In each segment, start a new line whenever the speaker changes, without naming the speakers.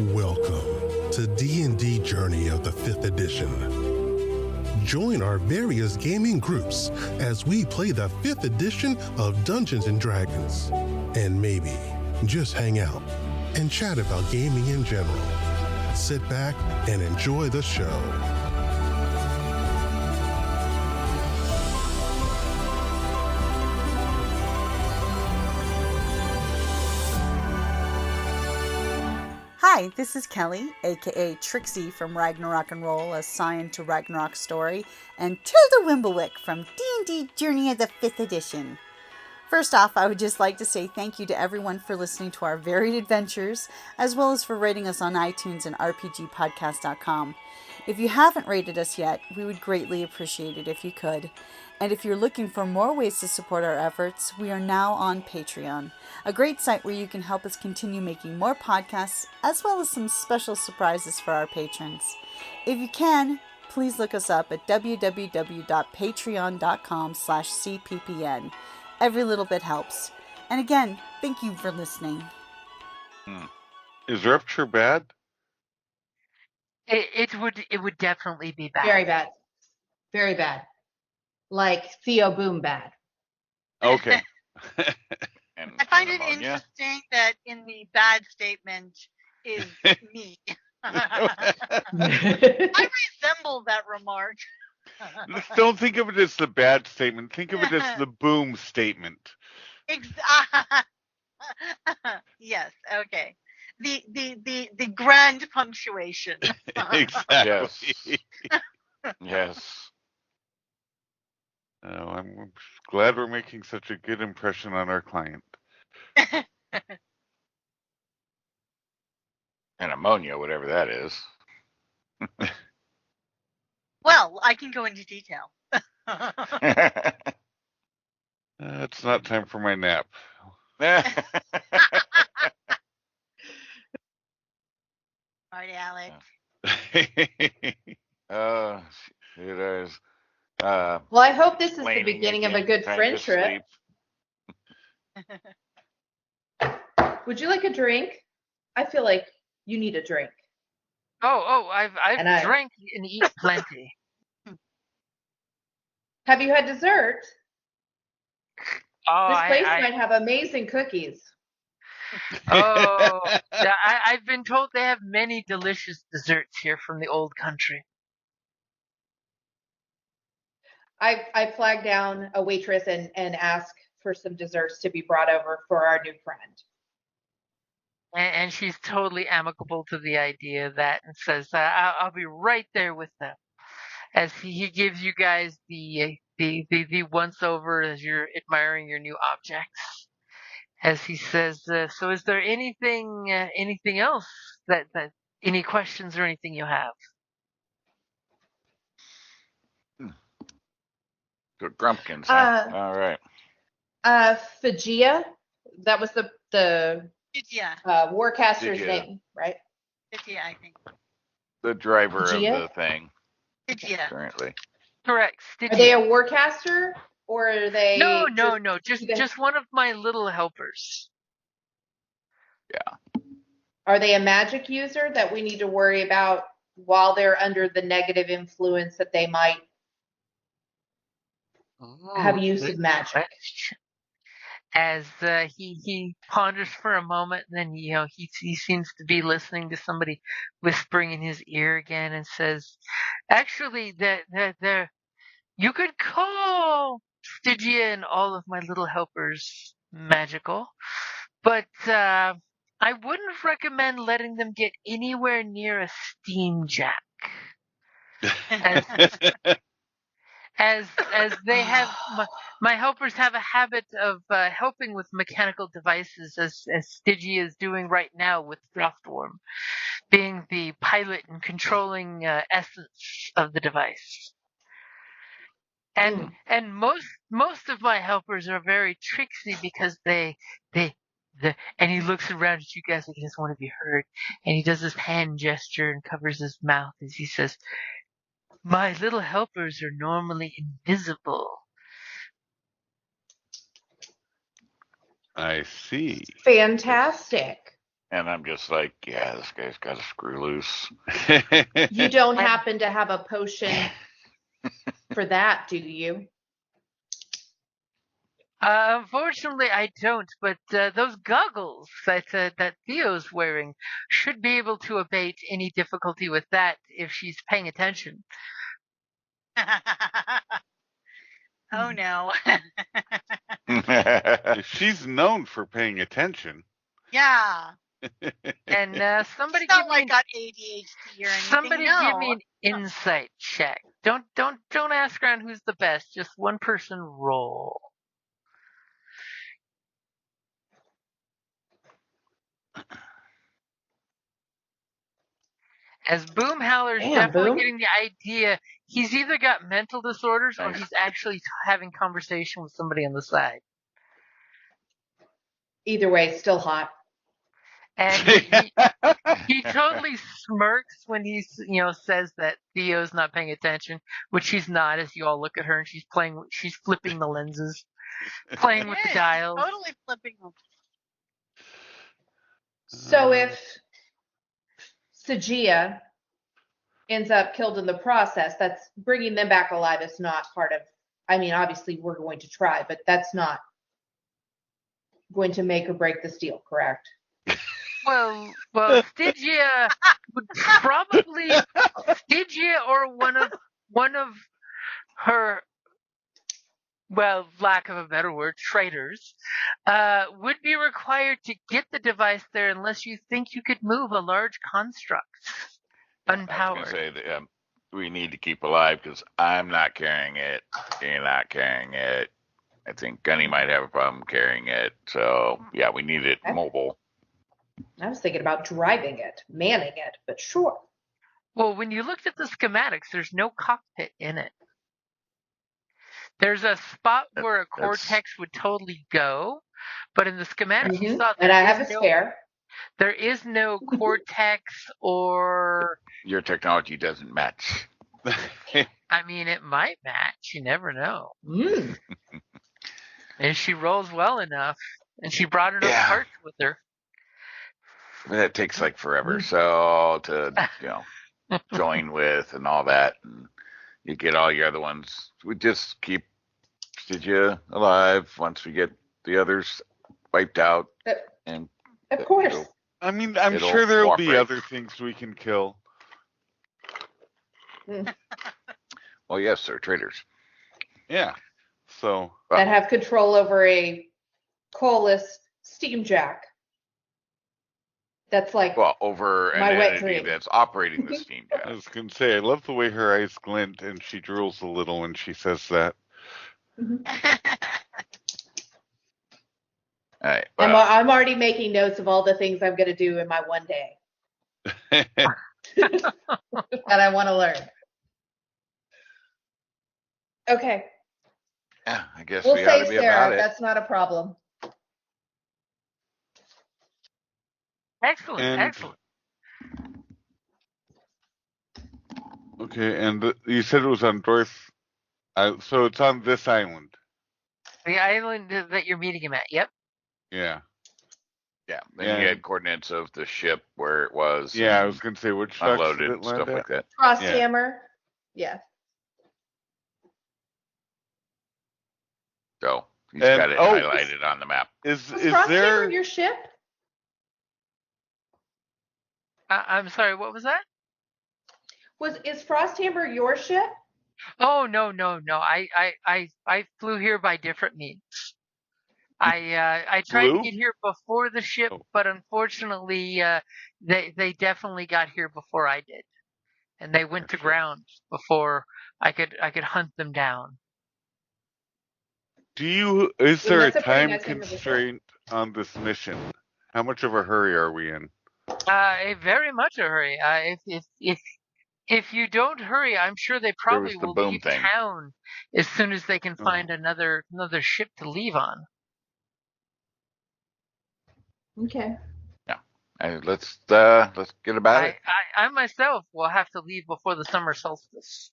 Welcome to D&D Journey of the 5th edition. Join our various gaming groups as we play the 5th edition of Dungeons & Dragons. And maybe just hang out and chat about gaming in general. Sit back and enjoy the show.
Hi, this is Kelly, aka Trixie from Ragnarok and Roll, assigned to Ragnarok Story, and Tilda Wimblewick from D&D Journey of the 5th edition. First off, I would just like to say thank you to everyone for listening to our varied adventures, as well as for rating us on iTunes and rpgpodcast.com. If you haven't rated us yet, we would greatly appreciate it if you could. And if you're looking for more ways to support our efforts, we are now on Patreon, a great site where you can help us continue making more podcasts, as well as some special surprises for our patrons. If you can, please look us up at www.patreon.com/cppn. Every little bit helps. And again, thank you for listening.
Is Rupture bad?
It would definitely be bad.
Very bad. Very bad. Like Theo Boom bad.
Okay.
I find it interesting that in the bad statement is me. I resemble that remark.
Don't think of it as the bad statement. Think of it as the boom statement.
Yes. Okay. The grand punctuation.
Exactly.
Yes.
Oh, I'm glad we're making such a good impression on our client.
And ammonia, whatever that is.
Well, I can go into detail.
It's not time for my nap.
Sorry, Alex.
It is.
Well, I hope this is the beginning of a good friend trip. Would you like a drink? I feel like you need a drink.
I've drank and eat plenty.
Have you had dessert?
Oh,
this place might have amazing cookies.
I've been told they have many delicious desserts here from the old country.
I flagged down a waitress and asked for some desserts to be brought over for our new friend.
And she's totally amicable to the idea of that and says, I'll be right there with them. As he gives you guys the once over as you're admiring your new objects. As he says, so is there anything else that any questions or anything you have?
Good grumpkins, huh? All right.
Figia, that was the warcaster's
Figia.
name, right?
Figia, I think.
The driver
Figia?
of the thing.
Figia.
Currently.
Correct.
Are they a warcaster or are they?
No. Just one of my little helpers.
Yeah.
Are they a magic user that we need to worry about while they're under the negative influence that they might have use of magic?
As he ponders for a moment, and then he seems to be listening to somebody whispering in his ear again, and says, "Actually, that you could call Stygia and all of my little helpers magical, but I wouldn't recommend letting them get anywhere near a steam jack." As they have, my helpers have a habit of helping with mechanical devices, as Stygia is doing right now with Draftworm, being the pilot and controlling essence of the device. And most of my helpers are very tricksy because and he looks around at you guys like he doesn't want to be heard, and he does this hand gesture and covers his mouth as he says, "My little helpers are normally invisible."
I see.
Fantastic.
And I'm just like, yeah, this guy's got to screw loose.
You don't happen to have a potion for that, do you?
Unfortunately, I don't. But those goggles that Theo's wearing should be able to abate any difficulty with that if she's paying attention.
Oh no.
She's known for paying attention.
Yeah.
And somebody
It's not
give
like
me
got ADHD or anything.
somebody
no.
give me an insight check. Don't ask around who's the best. Just one person roll. As Boomhowler's
Damn,
definitely
Boom.
getting the idea, he's either got mental disorders or
Nice.
he's actually having conversation with somebody on the side.
Either way, still hot.
And he totally smirks when he says that Theo's not paying attention, which she's not. As you all look at her and she's flipping the lenses, playing with the
Yeah,
dials.
Totally flipping them.
So if Sagia ends up killed in the process, that's bringing them back alive is not part of, I mean, obviously we're going to try, but that's not going to make or break this deal, correct?
Well, Stygia would probably Stygia or one of her, well, lack of a better word, traitors, would be required to get the device there unless you think you could move a large construct
I was
unpowered.
going to say that we need to keep alive because I'm not carrying it. You're not carrying it. I think Gunny might have a problem carrying it. So, yeah, we need it
Okay.
mobile.
I was thinking about driving it, manning it, but sure.
Well, when you looked at the schematics, there's no cockpit in it. There's a spot where a cortex would totally go, but in the schematics you saw
And I have a spare.
there is no cortex or.
Your technology doesn't match.
I mean, it might match. You never know.
Mm.
If she rolls well enough, and she brought enough
Yeah.
parts with her.
That takes like forever. So to, join with and all that, and you get all your other ones. We just keep Stygia alive once we get the others wiped out. And
Of course.
I mean, I'm
It'll
sure there'll be
cooperate.
other things we can kill.
Well, yes, they're traitors.
Yeah. So
That have control over a coalless steam jack. That's like,
Well, over an
My wet
entity
dream.
that's operating the steam
I
jet.
was going to say, I love the way her eyes glint and she drools a little when she says that.
All right.
I'm already making notes of all the things I'm going to do in my one day that I want to learn. Okay.
Yeah, I guess
We'll
we ought
say
to be
Sarah.
about it.
That's not a problem.
Excellent,
And-
excellent.
Okay, and you said it was on Dwarf, so it's on this island.
The island that you're meeting him at. Yep.
Yeah.
Yeah. Then
Yeah.
you had coordinates of the ship where it was.
Yeah, I
and
was going to say, which docks did
unloaded
it
and
land
stuff
at?
like that.
Frosthammer. Yeah.
So he's
And-
got it
oh,
highlighted on the map.
Is
Was
is
Frosthammer
there?
your ship?
I'm sorry. What was that?
Is Frosthammer your ship?
Oh no. I flew here by different means. I tried to
Flew?
get here before the ship,
Oh.
but unfortunately, they definitely got here before I did, and they went to
Gotcha.
ground before I could hunt them down.
Is there a
that's a pretty
time
nice name of the show.
constraint on this mission? How much of a hurry are we in?
Very much a hurry. If you don't hurry, I'm sure they probably
the
will
boom
leave
thing.
town as soon as they can
Oh.
find another ship to leave on.
Okay.
Let's get about it.
I myself will have to leave before the summer solstice.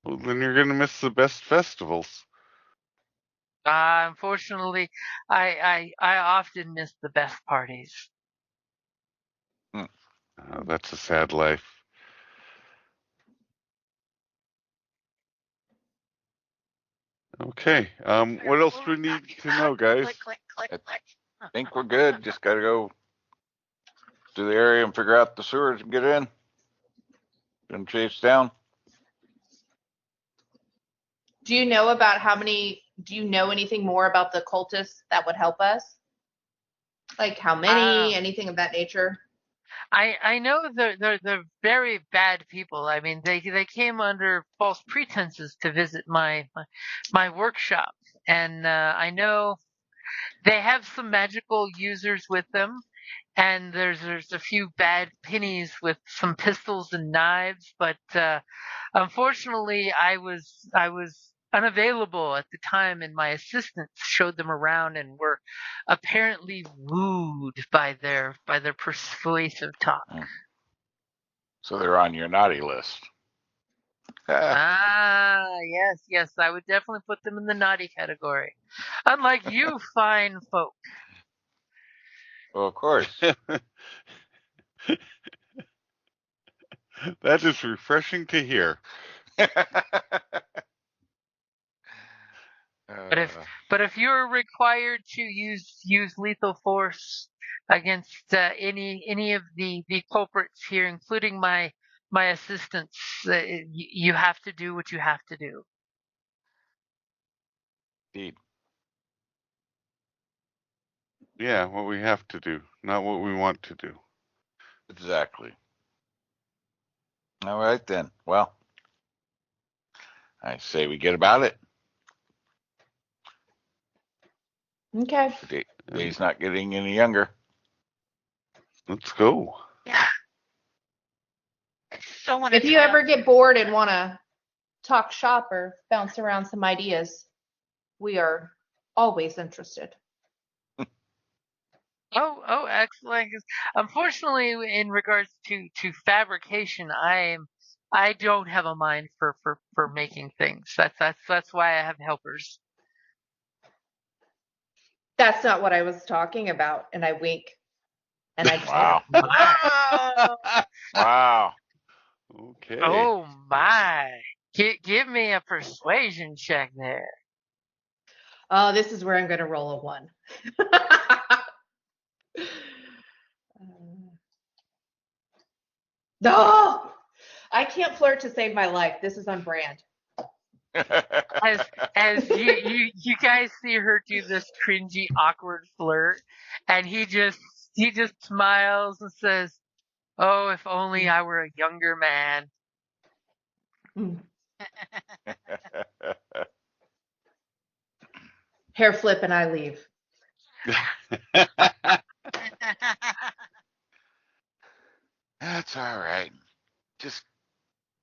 Well, then you're going to miss the best festivals.
Unfortunately, I often miss the best parties.
That's a sad life. Okay. What else do we need to know, guys?
Click, click, click, click.
I think we're good. Just got to go to the area and figure out the sewers and get in. And chase down.
Do you know about do you know anything more about the cultists that would help us? Like how many, anything of that nature?
I know they're very bad people. I mean, they came under false pretenses to visit my workshop, and I know they have some magical users with them, and there's a few bad pennies with some pistols and knives. But unfortunately, I was unavailable at the time, and my assistants showed them around and were apparently wooed by their persuasive talk.
So they're on your naughty list.
Yes, I would definitely put them in the naughty category. Unlike you fine folk.
Well, of course.
That is refreshing to hear.
But if you're required to use lethal force against any of the culprits here, including my assistants, you have to do what you have to do.
Indeed.
Yeah, what we have to do, not what we want to do.
Exactly. All right then. Well, I say we get about it.
Okay.
The day's not getting any younger.
Let's go.
Yeah. I so want to.
If you ever get bored and want to talk shop or bounce around some ideas, we are always interested.
Oh, excellent. 'Cause unfortunately, in regards to fabrication, I don't have a mind for making things. That's why I have helpers.
That's not what I was talking about. And I wink. And I
Wow. Wow.
Okay.
Oh my! Give me a persuasion check there.
Oh, this is where I'm going to roll a 1. No, I can't flirt to save my life. This is on brand.
As you guys see her do this cringy, awkward flirt, and he just smiles and says, "Oh, if only I were a younger man."
Hair flip and I leave.
That's all right. Just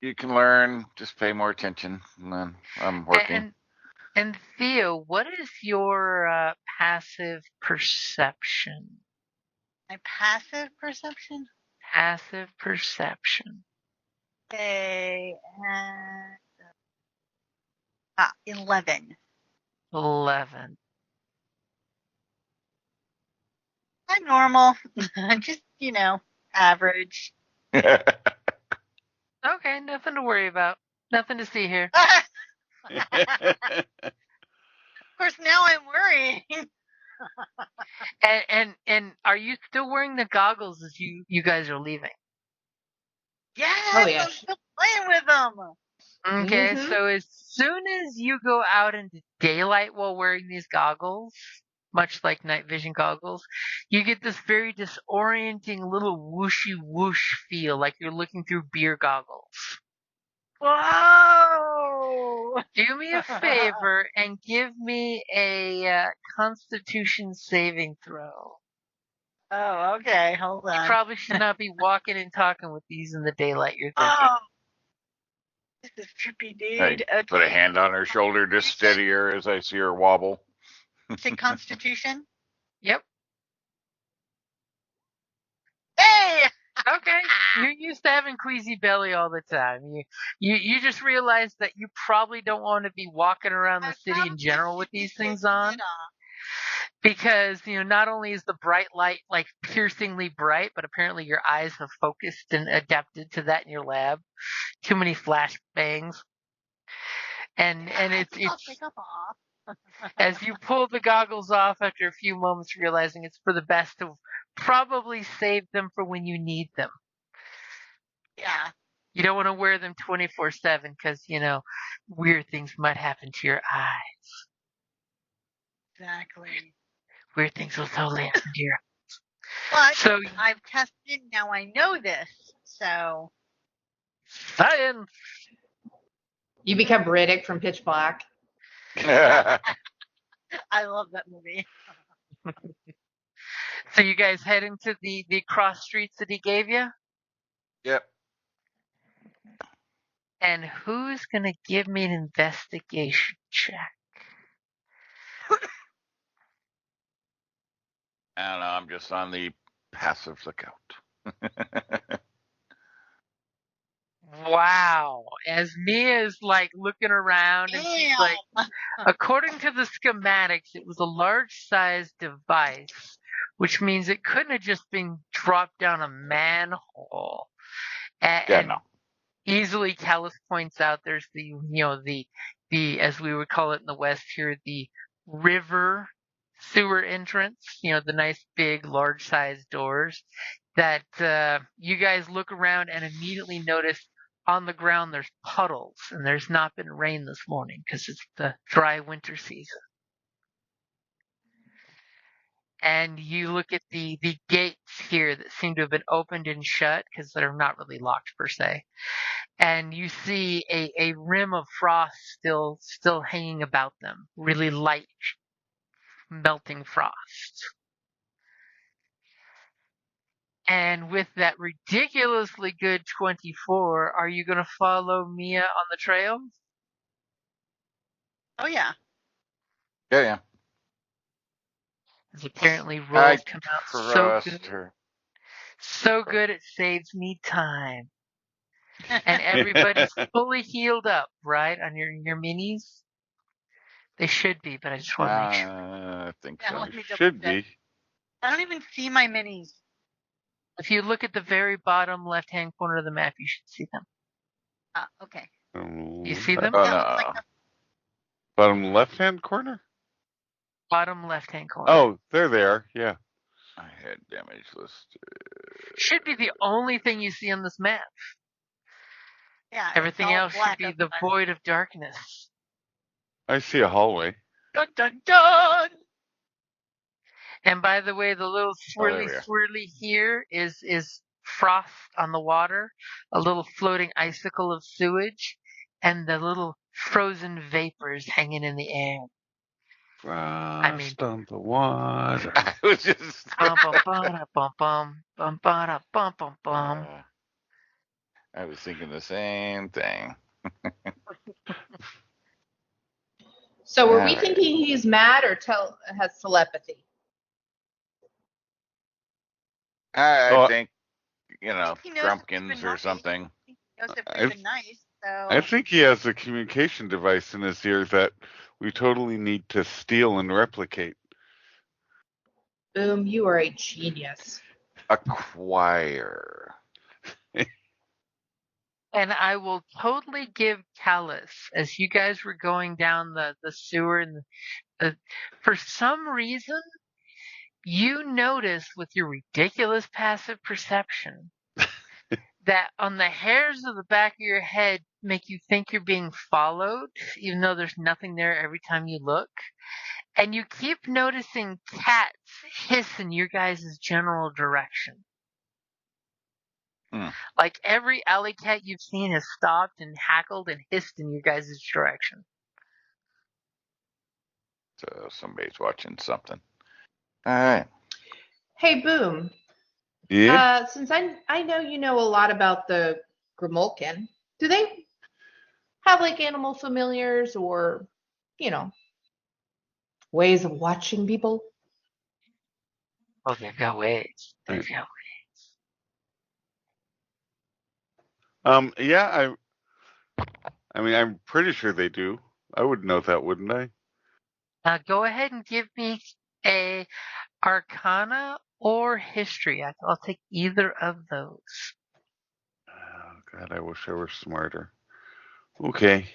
you can learn. Just pay more attention. I'm working.
And Theo, what is your passive perception?
My passive perception?
Passive perception.
Okay. 11.
11.
Not normal. Just, average.
Okay, nothing to worry about. Nothing to see here.
Of course, now I'm worrying.
And are you still wearing the goggles as you guys are leaving?
Yes,
Oh, yeah.
I'm still playing with them.
Okay,
Mhm.
so as soon as you go out into daylight while wearing these goggles, much like night vision goggles, you get this very disorienting little whooshy whoosh feel, like you're looking through beer goggles.
Whoa!
Do me a favor and give me a Constitution saving throw.
Oh, okay. Hold
You
on.
probably should not be walking and talking with these in the daylight, you're thinking.
Oh, this is trippy,
I
dude.
put a hand on her shoulder to steady her as I see her wobble.
Say Constitution.
Yep.
Hey!
Okay, you're used to having queasy belly all the time. You just realized that you probably don't want to be walking around the city in general with these things on, because not only is the bright light like piercingly bright, but apparently your eyes have focused and adapted to that in your lab. Too many flash bangs, and
I'll
it's
take them off.
as you pull the goggles off after a few moments, realizing it's for the best to probably save them for when you need them.
Yeah,
You don't want to wear them 24/7 because, weird things might happen to your eye.
exactly.
Weird things will totally happen to your
But
So,
I've tested. Now I know this. So
science!
You become Riddick from Pitch Black.
I love that movie.
So you guys head into the cross streets that he gave you?
Yep.
And who's going to give me an investigation check?
I don't know. I'm just on the passive lookout.
Wow. As Mia's like looking around and she's like, according to the schematics, it was a large sized device, which means it couldn't have just been dropped down a manhole. And
no.
easily Callus points out there's the as we would call it in the West here, the river sewer entrance, the nice big large sized doors that you guys look around and immediately notice on the ground there's puddles, and there's not been rain this morning because it's the dry winter season. And you look at the gates here that seem to have been opened and shut because they're not really locked per se. And you see a rim of frost still hanging about them, really light, melting frost. And with that ridiculously good 24, are you going to follow Mia on the trail?
Oh yeah.
Yeah.
Because apparently
I
rolls come out so good.
trust her.
So good it saves me time. And everybody's fully healed up, right? On your minis? They should be, but I just want to make sure.
I think
Yeah,
so.
let me double
Should
check.
be.
I don't even see my minis.
If you look at the very bottom left-hand corner of the map, you should see them.
Okay.
You see them?
Oh,
Yeah,
no.
looks like
Bottom left-hand corner?
Bottom left-hand corner.
Oh, there they are. Yeah.
I had damage listed.
Should be the only thing you see on this map.
yeah.
Everything
it's all
else should
black
be
up
the
there.
void of darkness.
I see a hallway.
Dun dun dun.
And by the way, the little swirly
we are.
swirly here is frost on the water, a little floating icicle of sewage, and the little frozen vapors hanging in the air.
Frost on the water.
I was just.
Bum bum bum bum bum bum bum bum bum bum.
I was thinking the same thing.
So were we
Alright.
thinking he's mad or has telepathy?
I think,
He knows if we've
Grumpkins
been
or
nice.
something.
He knows if
I-
we've been nice. So
I think he has a communication device in his ear that we totally need to steal and replicate.
Boom, you are a genius.
Acquire.
And I will totally give Callus, as you guys were going down the sewer, and for some reason, you noticed with your ridiculous passive perception that on the hairs of the back of your head make you think you're being followed, even though there's nothing there every time you look. And you keep noticing cats hiss in your guys' general direction. Like every alley cat you've seen has stopped and hackled and hissed in your guys' direction.
So somebody's watching something. All right.
Hey, Boom.
Yeah.
Since I know you know a lot about the Grimulkin, do they have like animal familiars or, ways of watching people?
Oh, they've got ways. They've got ways.
Yeah, I mean, I'm pretty sure they do. I would know that, wouldn't I?
Go ahead and give me a Arcana or History. I'll take either of those.
Oh, God, I wish I were smarter. Okay.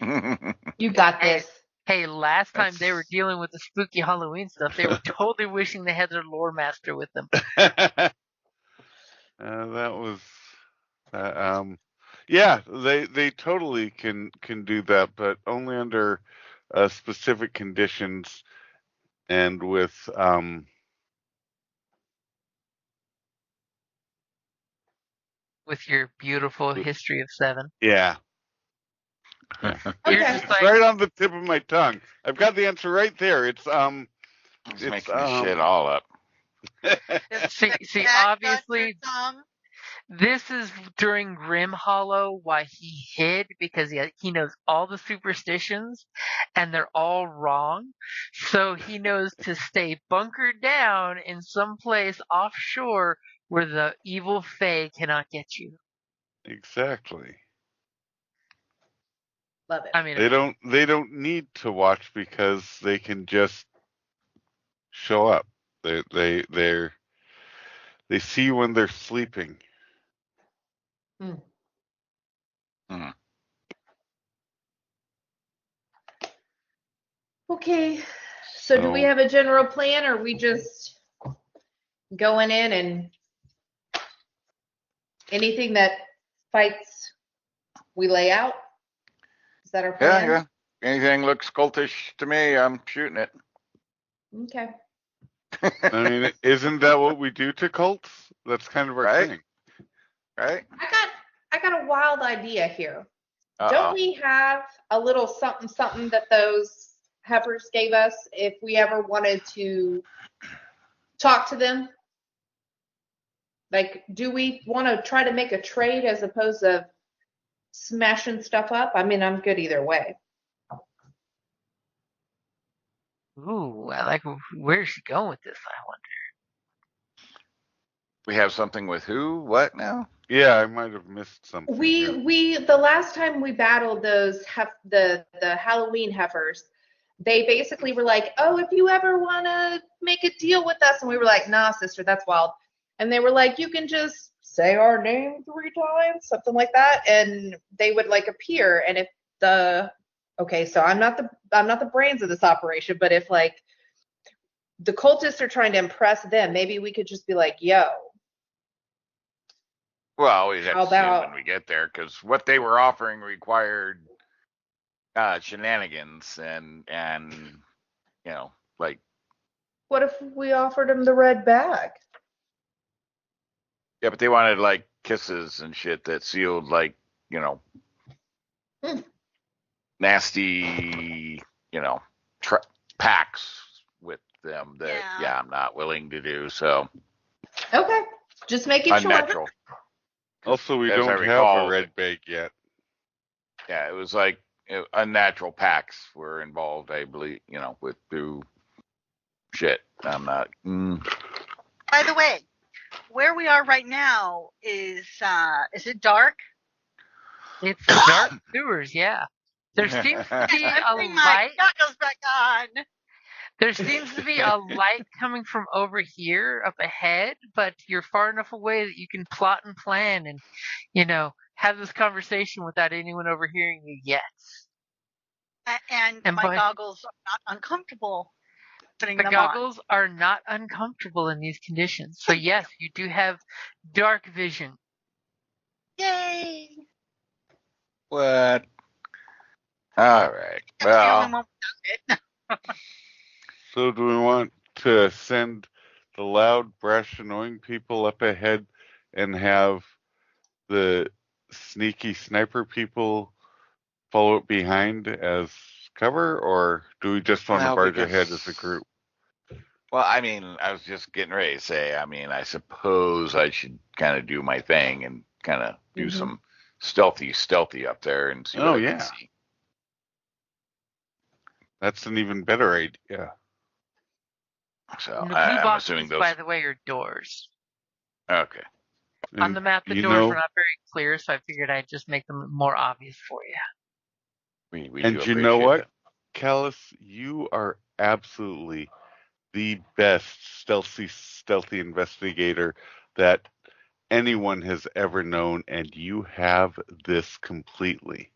You got
Hey,
this.
hey, last time they were
That's-
dealing with the spooky Halloween stuff, they were totally wishing they had their lore master with them.
That was, yeah, they totally can do that, but only under specific conditions and with
With your beautiful History of 7.
yeah.
You're
Okay.
just
It's
like,
right on the tip of my tongue. I've got the answer right there. It's
He's making this shit all up.
see,
That
obviously,
got your tongue.
this is during Grim Hollow why he hid, because he knows all the superstitions and they're all wrong. So he knows to stay bunkered down in some place offshore where the evil fae cannot get you.
Exactly.
Love it.
I mean,
They don't need to watch because they can just show up. They see when they're sleeping.
Okay. So do we have a general plan, or are we just going in and anything that fights we lay out? Is that our
Yeah,
plan?
yeah. Anything looks cultish to me, I'm shooting it.
Okay.
I mean, isn't that what we do to cults? That's kind of our
Right.
thing.
Right?
I got a wild idea here.
Uh-oh.
Don't we have a little something that those heifers gave us if we ever wanted to talk to them? Like, do we want to try to make a trade as opposed to smashing stuff up? I mean, I'm good either way.
ooh, I like where's she going with this? I wonder.
We have something with who? What now?
Yeah, I might have missed something. here.
We the last time we battled those the Halloween heifers, they basically were like, "Oh, if you ever want to make a deal with us," and we were like, "Nah, sister, that's wild." And they were like, "You can just say our name 3 times," something like that, and they would like appear. And if so I'm not the brains of this operation, but if like the cultists are trying to impress them, maybe we could just be like, "Yo."
Well, we have
How
to see it
about-
when we get there, because what they were offering required shenanigans and you know, like,
What if we offered them the red bag?
yeah, but they wanted like kisses and shit that sealed like, you know, nasty, you know, packs with them that
Yeah.
I'm not willing to do. So
Okay, just making sure.
unnatural.
Also, we
As
don't
I
have
recall,
a red bag yet.
Yeah, it was like unnatural packs were involved, I believe, you know, with through shit. I'm not.
By the way, where we are right now is it dark?
It's dark sewers, yeah. There seems to be a
Putting my
light.
goggles back on.
There seems to be a light coming from over here up ahead, but you're far enough away that you can plot and plan and, you know, have this conversation without anyone overhearing you yet.
And my
by-
goggles are not uncomfortable putting
The
them
goggles are not uncomfortable in these conditions. So yes, you do have dark vision.
on. Yay!
What? All right.
That's the only
Well,
one without it.
So, do we want to send the loud, brash, annoying people up ahead and have the sneaky sniper people follow it behind as cover, or do we just want to
Well,
barge
because-
ahead as a group?
well, I mean, I was just getting ready to say, I mean, I suppose I should kind of do my thing and kind of do some stealthy up there and see what
Oh,
I
yeah.
can see.
That's an even better idea.
So
And the blue
I'm
boxes,
assuming those.
by the way, are doors.
Okay.
On the map, the
You
doors were
know,
not very clear, so I figured I'd just make them more obvious for you.
We
and
do
you know
appreciate
what,
that.
Callus, you are absolutely the best stealthy investigator that anyone has ever known, and you have this completely.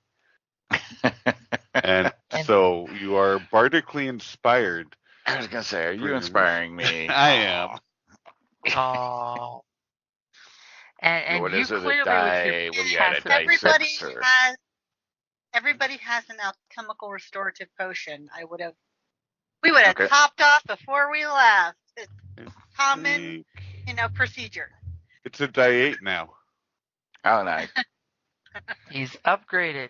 And
And
so you are bardically inspired.
I was gonna say, are
for
you
your
inspiring me?
I am.
oh, and
What
you
is it? A
clearly with your
die? What do you got? A
passive
die
Everybody
6 or?
has everybody has an alchemical restorative potion. We would have
Okay.
topped off before we left. It's
I
common,
think
procedure.
it's a die 8 now.
Oh, nice.
he's upgraded.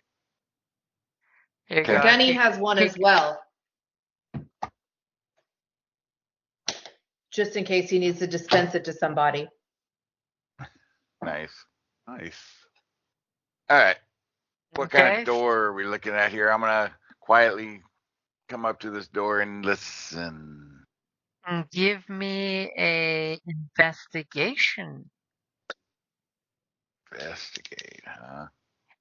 Here you
Okay.
go.
Gunny has one as well. Just in case he needs to dispense it to somebody.
Nice.
Nice.
All right. What kind
Okay.
of door are we looking at here? I'm gonna quietly come up to this door and listen.
Give me a investigation.
Investigate, huh?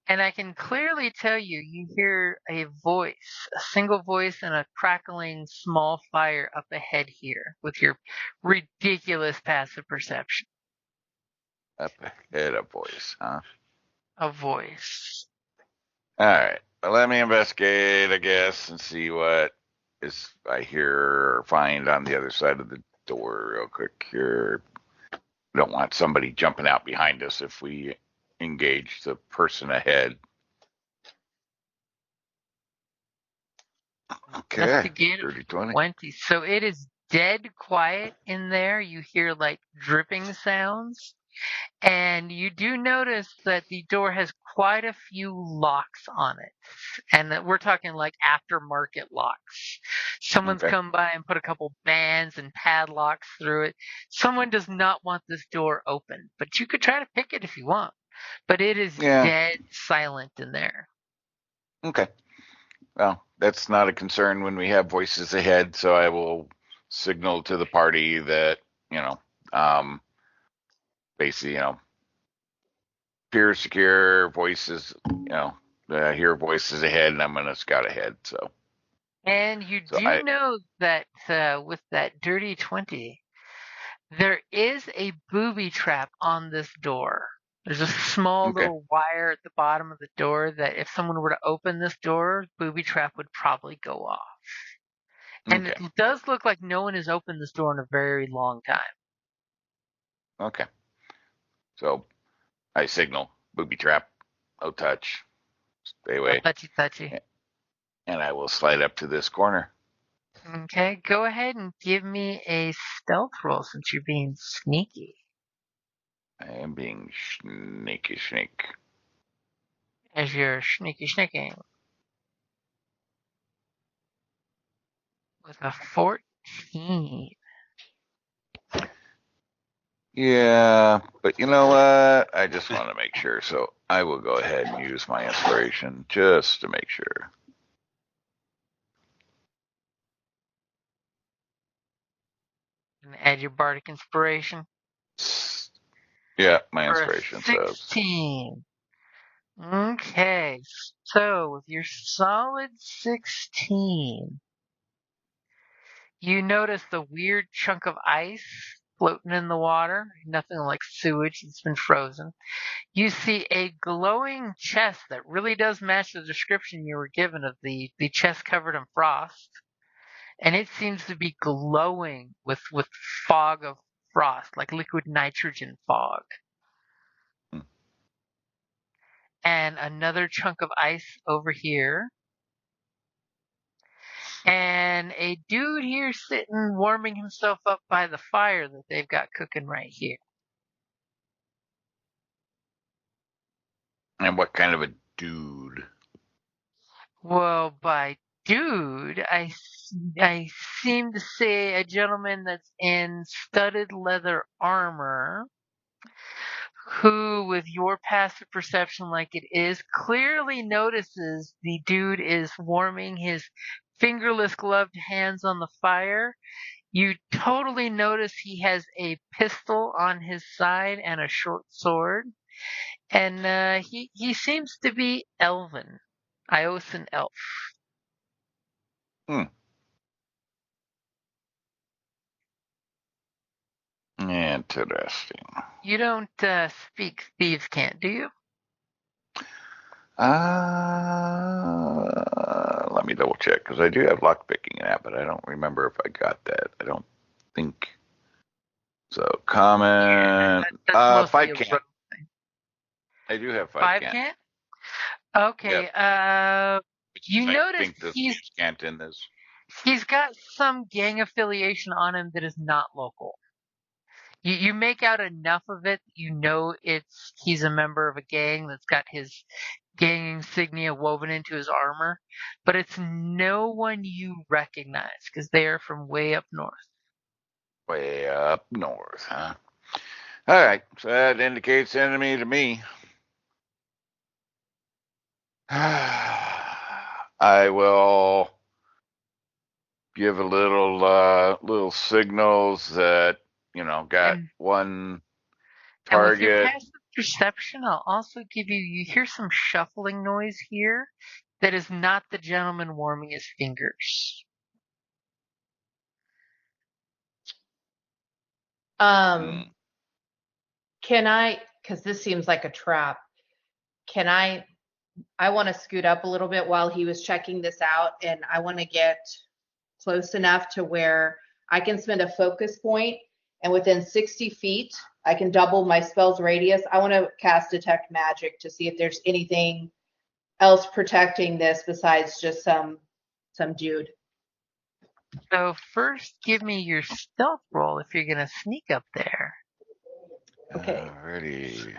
And I can clearly tell you hear a voice, a single voice and a crackling small fire up ahead here with your ridiculous passive perception.
Up ahead of voice, huh?
A voice.
All right. Well, let me investigate, I guess, and see what is I hear or find on the other side of the door real quick here. Don't want somebody jumping out behind us if we engage the person ahead. Okay.
Investigate
Dirty 20.
20. So it is dead quiet in there. You hear like dripping sounds. And you do notice that the door has quite a few locks on it. And that we're talking like aftermarket locks. Someone's
Okay.
come by and put a couple bands and padlocks through it. Someone does not want this door open, but you could try to pick it if you want. But it is
Yeah.
dead silent in there.
Okay. Well, that's not a concern when we have voices ahead, so I will signal to the party that, basically, peer secure voices, hear voices ahead, and I'm going to scout ahead. So
And you
So
do know that with that dirty 20, there is a booby trap on this door. There's a small
Okay.
little wire at the bottom of the door that if someone were to open this door, booby trap would probably go off. And
Okay.
it does look like no one has opened this door in a very long time.
Okay. So I signal booby trap, no touch, stay away,
Touchy.
and I will slide up to this corner.
Okay, go ahead and give me a stealth roll since you're being sneaky.
I am being snake.
As you're sneaking. With a 14.
Yeah, but you know what? I just want to make sure, so I will go ahead and use my inspiration just to make sure.
And add your bardic inspiration.
Yeah, my
For a
inspiration says.
16. Okay, so with your solid 16, you notice the weird chunk of ice floating in the water. Nothing like sewage that's been frozen. You see a glowing chest that really does match the description you were given of the chest covered in frost. And it seems to be glowing with fog of frost, like liquid nitrogen fog. And another chunk of ice over here. And a dude here sitting warming himself up by the fire that they've got cooking right here.
And what kind of a dude?
Well, by dude, I seem to say a gentleman that's in studded leather armor, who, with your passive perception like it is, clearly notices the dude is warming his fingerless gloved hands on the fire You totally notice he has a pistol on his side and a short sword. And he seems to be elven. Iosan elf.
Interesting.
You don't speak thieves' cant, do you?
Let me double check because I do have lockpicking in that, but I don't remember if I got that. I don't think so. Common.
That's mostly
Five
a
cant.
rogue thing.
I do have five
5
cant.
cant? Okay. You
I
notice
think the thieves cant in this.
he's got some gang affiliation on him that is not local. You make out enough of it, you know he's a member of a gang that's got his gang insignia woven into his armor, but it's no one you recognize because they are from way up north.
Way up north, huh? All right, so that indicates enemy to me. I will give a little signals that got one
And with your
target.
passive perception, I'll also give you hear some shuffling noise here that is not the gentleman warming his fingers.
Can I, because this seems like a trap, I want to scoot up a little bit while he was checking this out, and I want to get close enough to where I can spend a focus point, and within 60 feet, I can double my spell's radius. I want to cast Detect Magic to see if there's anything else protecting this besides just some dude.
So first, give me your stealth roll if you're going to sneak up there.
Okay.
Alrighty.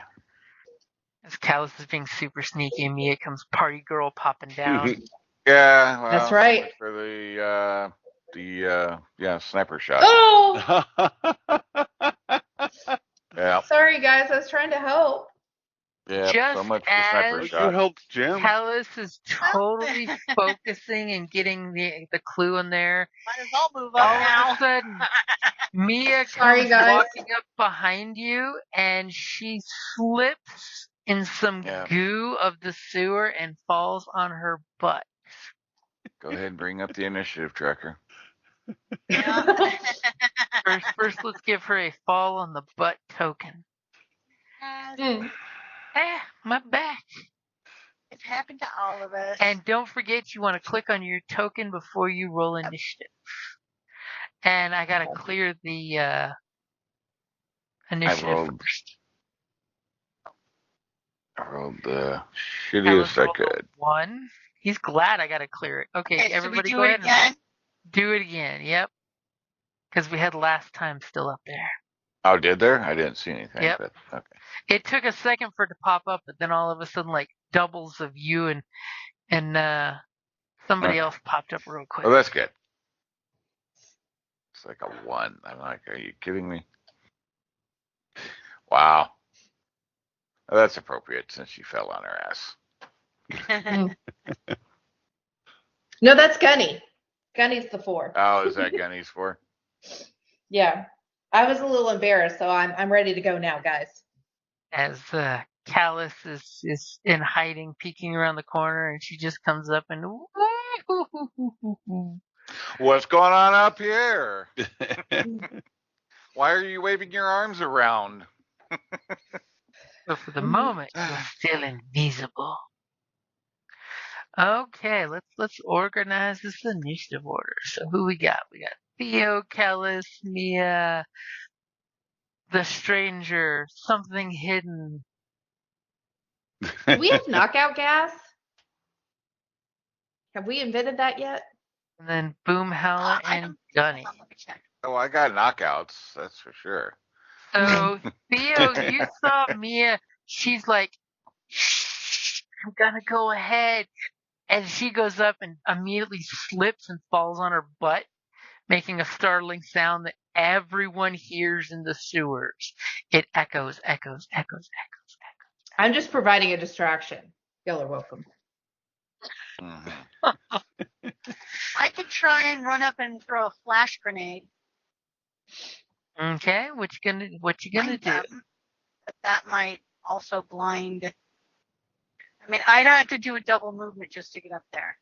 As Callus is being super sneaky, and Mia comes party girl popping down.
Yeah, well,
That's right.
For the sniper shot.
Oh!
Yeah.
Sorry, guys. I was trying to help.
Yeah.
Just
So much for sniper
as
shot.
helped Jim.
Callus is totally focusing and getting the clue in there.
Might as well move up
All
now.
of a sudden, Mia
Sorry,
comes
guys.
walking up behind you, and she slips in some goo of the sewer and falls on her butt.
Go ahead and bring up the initiative tracker.
Yeah.
First, let's give her a fall on the butt token. My back.
It happened to all of us.
And don't forget, you want to click on your token before you roll initiative. And I gotta clear the initiative first.
I rolled the shittiest I could.
1. He's glad I gotta clear it. Okay, everybody
do
go
it
ahead
again?
and do it again. Yep. Because we had last time still up there.
Oh, did there? I didn't see anything.
Yep.
But, okay.
It took a second for it to pop up, but then all of a sudden, like doubles of you and somebody else popped up real quick.
Oh, that's good. It's like a 1. I'm like, are you kidding me? Wow. Oh, that's appropriate since she fell on her ass.
No, that's Gunny. Gunny's the 4.
Oh, is that Gunny's 4?
Yeah. I was a little embarrassed, so I'm ready to go now, guys.
As Callus is in hiding, peeking around the corner, and she just comes up and
what's going on up here? Why are you waving your arms around?
So for the moment, you're still invisible. Okay, let's organize this initiative order. So who we got? We got Theo, Callus, Mia, the stranger, something hidden.
Do we have knockout gas? Have we invented that yet?
And then Boomhowler and Gunny.
Oh, I got knockouts, that's for sure.
So Theo, you saw Mia. She's like, "Shh, I'm gonna go ahead," and she goes up and immediately slips and falls on her butt, making a startling sound that everyone hears in the sewers. It echoes, echoes, echoes, echoes, echoes.
I'm just providing a distraction. Y'all are welcome.
I could try and run up and throw a flash grenade.
Okay, what you gonna
Blind
do?
them, but that might also blind. I mean, I'd have to do a double movement just to get up there.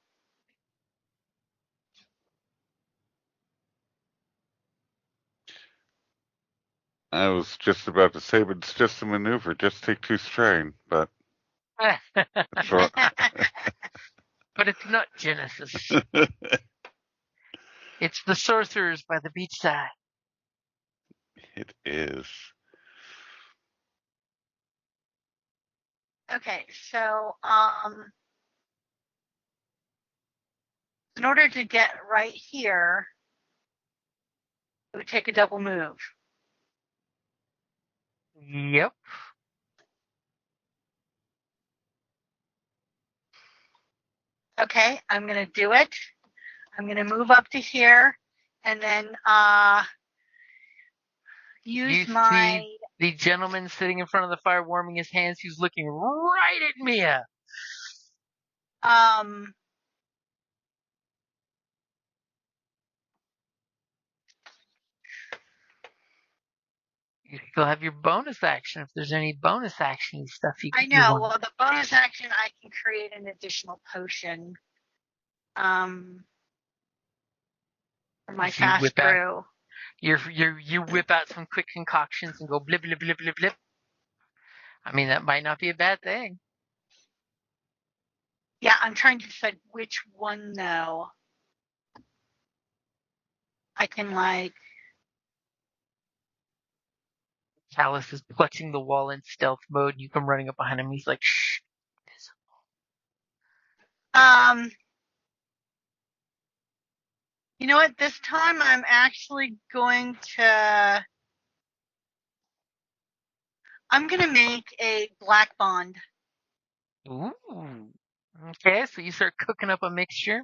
I was just about to say, but it's just a maneuver. Just take 2 strain, but so
But it's not Genesis. It's the sorcerers by the beachside.
it is.
Okay, so in order to get right here, it would take a double move.
Yep.
Okay, I'm gonna do it. I'm gonna move up to here, and then use
You
my.
see the gentleman sitting in front of the fire warming his hands who's looking right at Mia. You still have your bonus action if there's any bonus action stuff
I
you
know.
want.
Well, the bonus action, I can create an additional potion. For my
So you
fast
whip out
brew.
you whip out some quick concoctions and go blip blip blip blip blip. I mean, that might not be a bad thing.
Yeah, I'm trying to decide which one though. I can like.
Chalice is clutching the wall in stealth mode. You come running up behind him. He's like, shh.
You know what? This time I'm actually going to. I'm gonna make a black bond.
Ooh. Okay, so you start cooking up a mixture.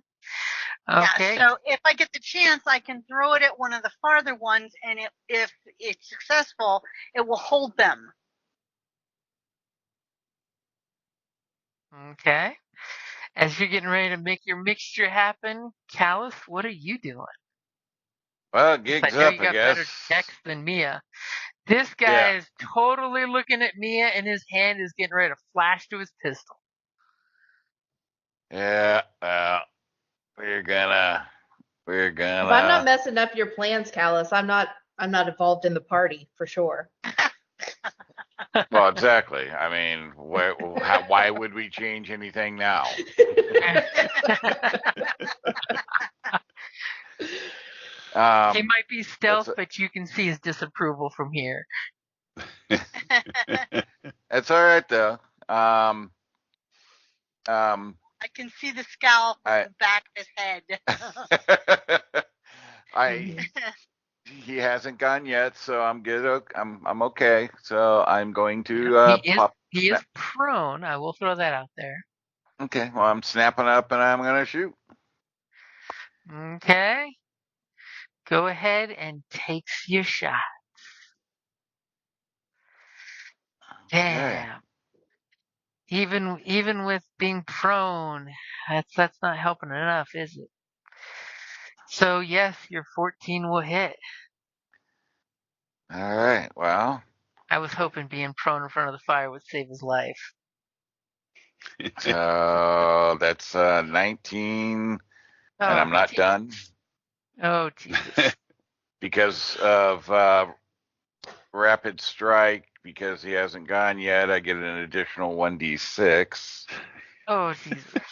Okay.
Yeah, so if I get the chance, I can throw it at one of the farther ones, and if it's successful, it will hold them.
Okay. As you're getting ready to make your mixture happen, Callus, what are you doing?
Well,
I
gigs
know
up,
you
I
got better
guess.
decks than Mia. This guy
Yeah.
is totally looking at Mia, and his hand is getting ready to flash to his pistol.
Yeah. We're gonna.
If I'm not messing up your plans, Callus, I'm not involved in the party for sure.
Well, exactly. I mean, why would we change anything now?
He might be stealth, but you can see his disapproval from here.
It's all right though.
I can see the scowl from the back of his head.
He hasn't gone yet, so I'm good. I'm okay. So I'm going to
He is prone. I will throw that out there.
Okay. Well, I'm snapping up and I'm gonna shoot.
Okay. Go ahead and takes your shot. Damn. Okay. Even with being prone, that's not helping enough, is it? So yes, your 14 will hit.
All right. Well,
I was hoping being prone in front of the fire would save his life.
so that's 19, and I'm not done.
Oh Jesus!
Because of rapid strike, because he hasn't gone yet, I get an additional 1d6.
Oh Jesus!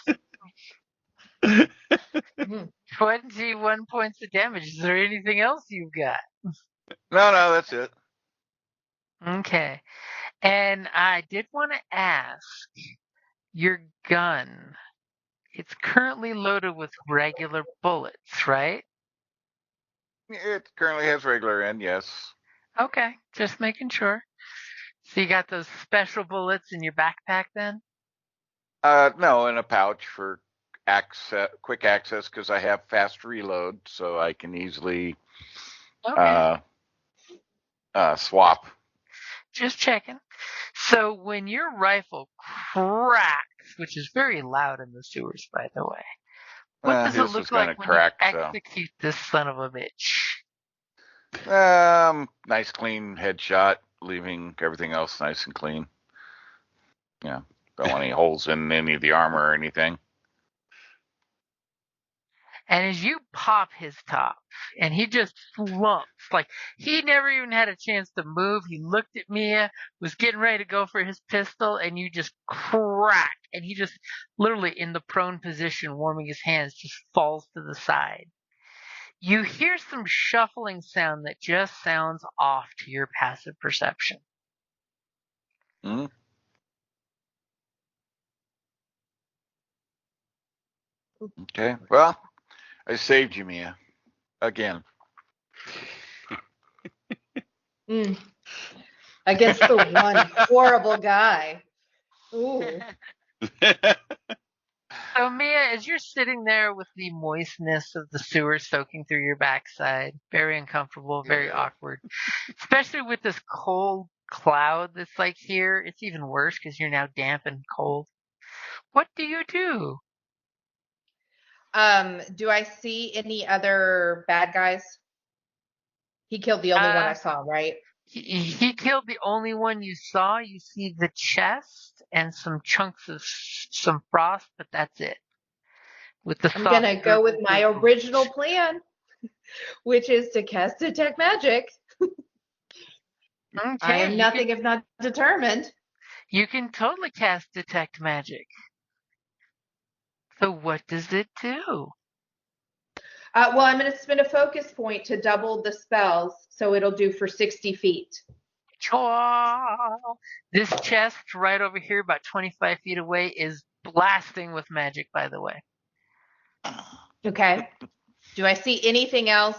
21 points of damage. Is there anything else you've got?
No, that's it.
Okay. And I did want to ask, your gun, it's currently loaded with regular bullets, right?
It currently has regular end, yes.
Okay, just making sure. So you got those special bullets in your backpack then?
No, in a pouch for quick access, because I have fast reload, so I can easily swap.
Just checking. So when your rifle cracks, which is very loud in the sewers, by the way, what does it look like when you execute this son of a bitch?
Nice clean headshot, leaving everything else nice and clean. Yeah. Don't want any holes in any of the armor or anything.
And as you pop his top, and he just slumps, like he never even had a chance to move. He looked at Mia, was getting ready to go for his pistol, and you just crack, and he just literally in the prone position, warming his hands, just falls to the side. You hear some shuffling sound that just sounds off to your passive perception.
Hmm? Okay. Well, I saved you, Mia. Again.
Against the one horrible guy. Ooh.
So Mia, as you're sitting there with the moistness of the sewer soaking through your backside, very uncomfortable, very awkward, especially with this cold cloud that's like here. It's even worse because you're now damp and cold. What do you do?
Do I see any other bad guys? He killed the only one I saw, right?
He killed the only one you saw. You see the chest and some chunks of some frost, but that's it. With the
I'm gonna go with my original plan, which is to cast Detect Magic.
Okay,
I am nothing if not determined.
You can totally cast Detect Magic. So what does it do?
Well, I'm going to spend a focus point to double the spells, so it'll do for 60 feet.
This chest right over here, about 25 feet away, is blasting with magic, by the way.
Okay. Do I see anything else,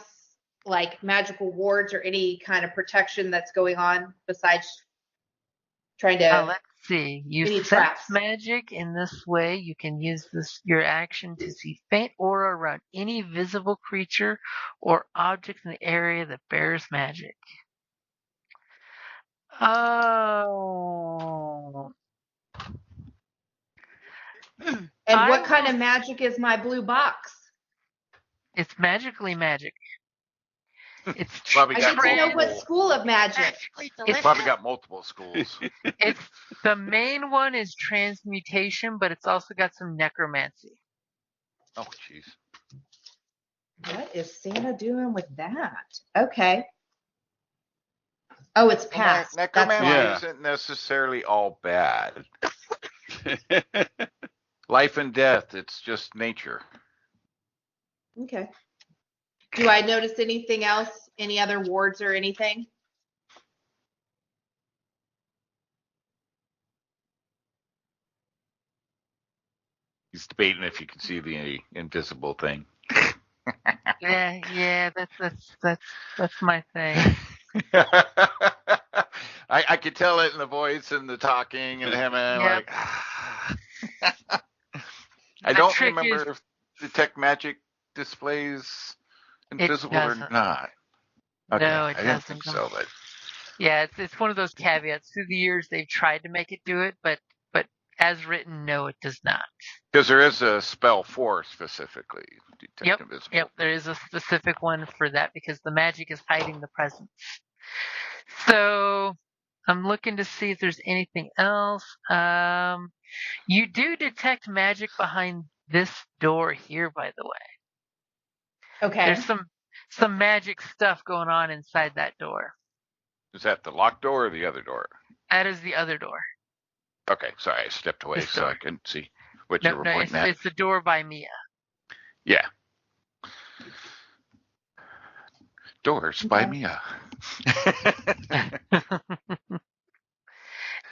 like magical wards or any kind of protection that's going on besides trying to...
Let's see. You
any
sense
traps?
magic in this way. You can use your action to see faint aura around any visible creature or object in the area that bears magic. Oh.
And what kind of magic is my blue box?
It's magically magic. It's
probably
I
got
get to know what school of magic.
It's probably got multiple schools.
It's the main one is transmutation, but it's also got some necromancy.
Oh, jeez.
What is Santa doing with that? Okay. Oh, it's past.
Necromancy isn't necessarily all bad. Life and death, it's just nature.
Okay. Do I notice anything else? Any other wards or anything?
He's debating if you can see the invisible thing.
Yeah, that's my thing.
I could tell it in the voice and the talking and him and
Yep.
I don't remember if Detect Magic displays invisible or not. Okay.
No, it
I
doesn't.
didn't think so, but
yeah, it's one of those caveats. Through the years, they've tried to make it do it, but as written, no, it does not.
Because there is a spell for specifically detect invisible.
Yep, there is a specific one for that because the magic is hiding the presence. So I'm looking to see if there's anything else. You do detect magic behind this door here, by the way.
Okay.
There's some magic stuff going on inside that door.
Is that the locked door or the other door?
That is the other door.
Okay, sorry, I stepped away so I couldn't see what you were pointing at.
It's the door by Mia.
Yeah. Doors by Mia.